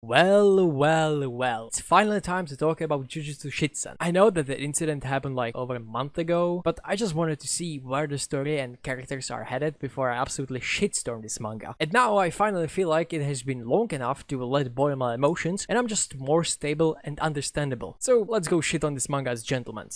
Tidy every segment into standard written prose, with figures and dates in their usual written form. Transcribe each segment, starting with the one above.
Well, it's finally time to talk about Jujutsu Kaisen. I know that the incident happened like over a month ago, but I just wanted to see where the story and characters are headed before I absolutely shitstorm this manga. And now I finally feel like it has been long enough to let boil my emotions, and I'm just more stable and understandable. So let's go shit on this manga as gentlemen.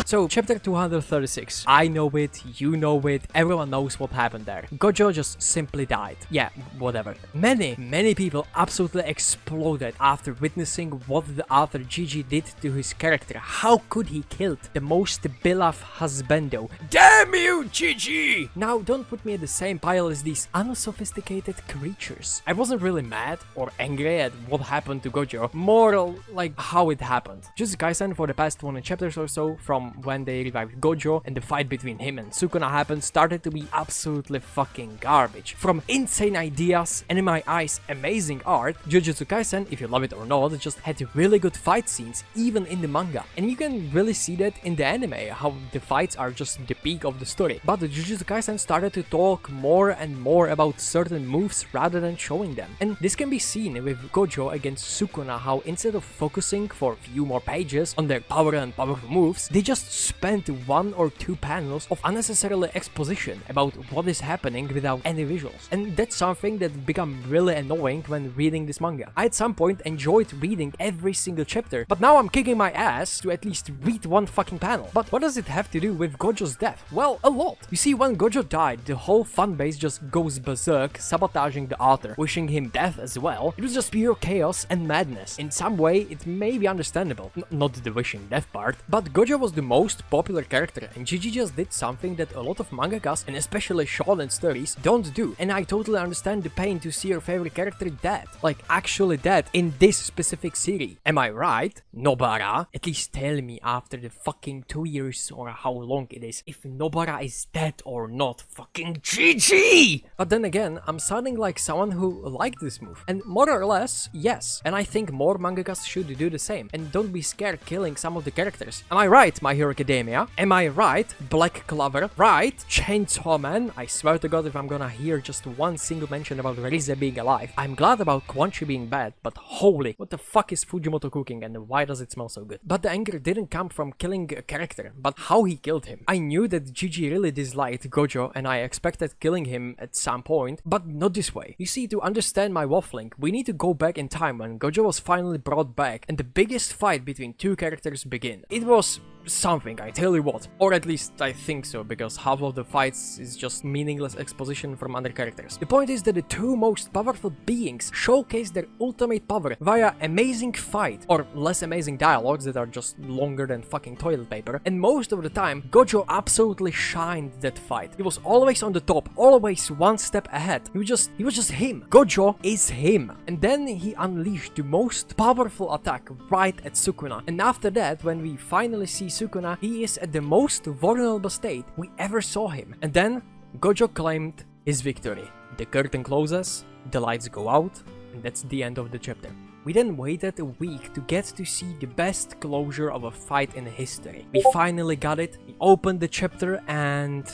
So, chapter 236. I know it, you know it, everyone knows what happened there. Gojo just simply died. Yeah, whatever. Many people absolutely exploded after witnessing what the author Gigi did to his character. How could he kill the most beloved husbando? Damn you, Gigi! Now, don't put me at the same pile as these unsophisticated creatures. I wasn't really mad or angry at what happened to Gojo, more like how it happened. Jujutsu Kaisen for the past 20 chapters or so, from when they revived Gojo and the fight between him and Sukuna happened, started to be absolutely fucking garbage. From insane ideas and in my eyes amazing art, Jujutsu Kaisen, if you love it or not, just had really good fight scenes even in the manga. And you can really see that in the anime, how the fights are just the peak of the story. But the Jujutsu Kaisen started to talk more and more about certain moves rather than showing them. And this can be seen with Gojo against Sukuna, how instead of focusing for a few more pages on their power and powerful moves, they just spent 1 or 2 panels of unnecessarily exposition about what is happening without any visuals. And that's something that became really annoying when reading this manga. I at some point enjoyed reading every single chapter, but now I'm kicking my ass to at least read 1 fucking panel. But what does it have to do with Gojo's death? Well, a lot. You see, when Gojo died, the whole fanbase just goes berserk, sabotaging the author, wishing him death as well. It was just pure chaos and madness. In some way, it may be understandable, not the wishing death part, but Gojo was the most popular character, and Gigi just did something that a lot of mangakas and especially shonen stories don't do. And I totally understand the pain to see your favorite character dead, like actually dead in this specific series. Am I right? Nobara? At least tell me after the fucking 2 years or how long it is if Nobara is dead or not. Fucking Gigi! But then again, I'm sounding like someone who liked this move, and more or less, yes. And I think more mangakas should do the same and don't be scared killing some of the characters. Am I right, My Hero Academia? Am I right? Black Clover? Right? Chainsaw Man? I swear to God, if I'm gonna hear just 1 single mention about Rize being alive. I'm glad about Quanchi being bad, but holy, what the fuck is Fujimoto cooking and why does it smell so good? But the anger didn't come from killing a character, but how he killed him. I knew that Gigi really disliked Gojo and I expected killing him at some point, but not this way. You see, to understand my waffling, we need to go back in time when Gojo was finally brought back and the biggest fight between 2 characters began. It was something, I tell you what. Or at least I think so, because half of the fights is just meaningless exposition from other characters. The point is that the 2 most powerful beings showcase their ultimate power via amazing fight, or less amazing dialogues that are just longer than fucking toilet paper, and most of the time Gojo absolutely shined that fight. He was always on the top, always 1 step ahead. He was just him. Gojo is him. And then he unleashed the most powerful attack right at Sukuna, and after that, when we finally see Sukuna, he is at the most vulnerable state we ever saw him. And then Gojo claimed his victory. The curtain closes, the lights go out, and that's the end of the chapter. We then waited a week to get to see the best closure of a fight in history. We finally got it. We opened the chapter and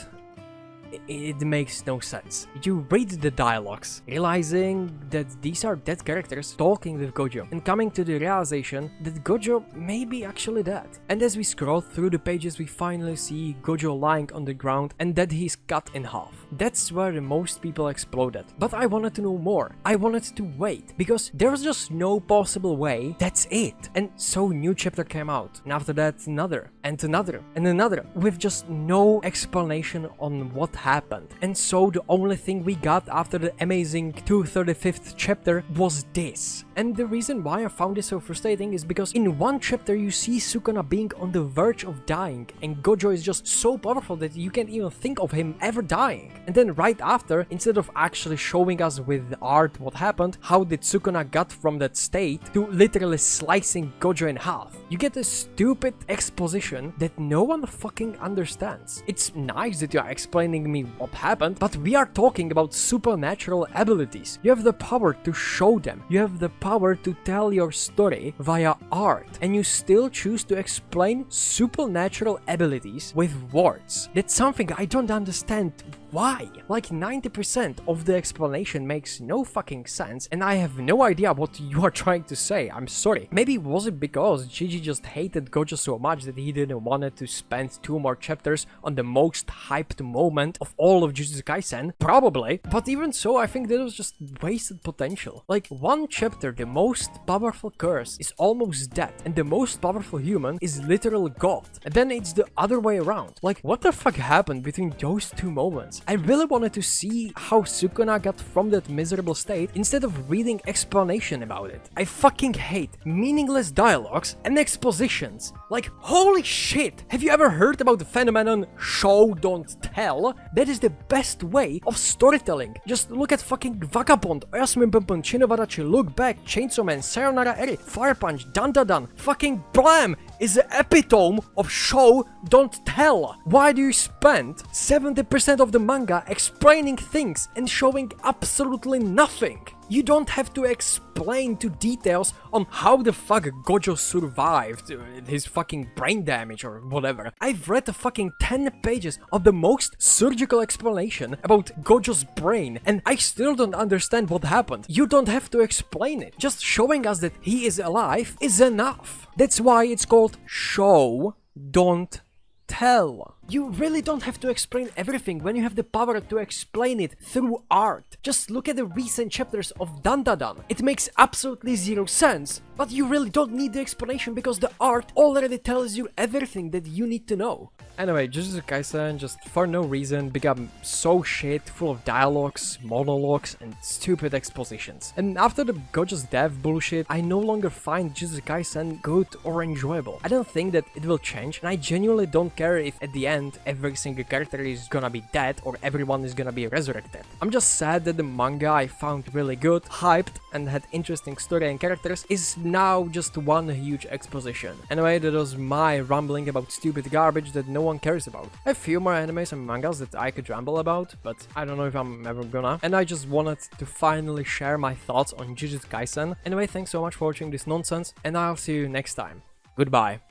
it makes no sense. You read the dialogues, realizing that these are dead characters talking with Gojo, and coming to the realization that Gojo may be actually dead. And as we scroll through the pages, we finally see Gojo lying on the ground and that he's cut in half. That's where the most people exploded. But I wanted to know more. I wanted to wait, because there was just no possible way. That's it. And so new chapter came out, and after that another, and another, and another, with just no explanation on what happened. And so the only thing we got after the amazing 235th chapter was this. And the reason why I found this so frustrating is because in 1 chapter you see Sukuna being on the verge of dying, and Gojo is just so powerful that you can't even think of him ever dying. And then right after, instead of actually showing us with the art what happened, how did Sukuna got from that state to literally slicing Gojo in half, you get a stupid exposition that no one fucking understands. It's nice that you are explaining me what happened, but we are talking about supernatural abilities. You have the power to show them. You have the power to tell your story via art, and you still choose to explain supernatural abilities with words. That's something I don't understand. Why? Like 90% of the explanation makes no fucking sense, and I have no idea what you are trying to say. I'm sorry. Maybe was it because Gigi just hated Gojo so much that he didn't want to spend 2 more chapters on the most hyped moment of all of Jujutsu Kaisen? Probably. But even so, I think that was just wasted potential. Like, one chapter, the most powerful curse is almost dead, and the most powerful human is literal god. And then it's the other way around. Like, what the fuck happened between those 2 moments? I really wanted to see how Sukuna got from that miserable state instead of reading explanation about it. I fucking hate meaningless dialogues and expositions. Like, holy shit! Have you ever heard about the phenomenon show don't tell? That is the best way of storytelling. Just look at fucking Vagabond, Oyasumi Pumpun, Shinobarachi, Look Back, Chainsaw Man, Sayonara Eri, Fire Punch, Dan Dan Dan, fucking Blam is the epitome of show don't tell. Why do you spend 70% of the manga explaining things and showing absolutely nothing? You don't have to explain to details on how the fuck Gojo survived his fucking brain damage or whatever. I've read the fucking 10 pages of the most surgical explanation about Gojo's brain, and I still don't understand what happened. You don't have to explain it. Just showing us that he is alive is enough. That's why it's called show, don't tell. You really don't have to explain everything when you have the power to explain it through art. Just look at the recent chapters of Dandadan. It makes absolutely zero sense, but you really don't need the explanation because the art already tells you everything that you need to know. Anyway, Jujutsu Kaisen just for no reason became so shit, full of dialogues, monologues, and stupid expositions. And after the Gojo's death bullshit, I no longer find Jujutsu Kaisen good or enjoyable. I don't think that it will change, and I genuinely don't care if at the end every single character is gonna be dead or everyone is gonna be resurrected. I'm just sad that the manga I found really good, hyped, and had interesting story and characters is now just one huge exposition. Anyway, that was my rambling about stupid garbage that no one cares about. I have a few more animes and mangas that I could ramble about, but I don't know if I'm ever gonna. And I just wanted to finally share my thoughts on Jujutsu Kaisen. Anyway, thanks so much for watching this nonsense, and I'll see you next time. Goodbye.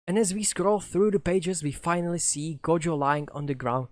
And as we scroll through the pages, we finally see Gojo lying on the ground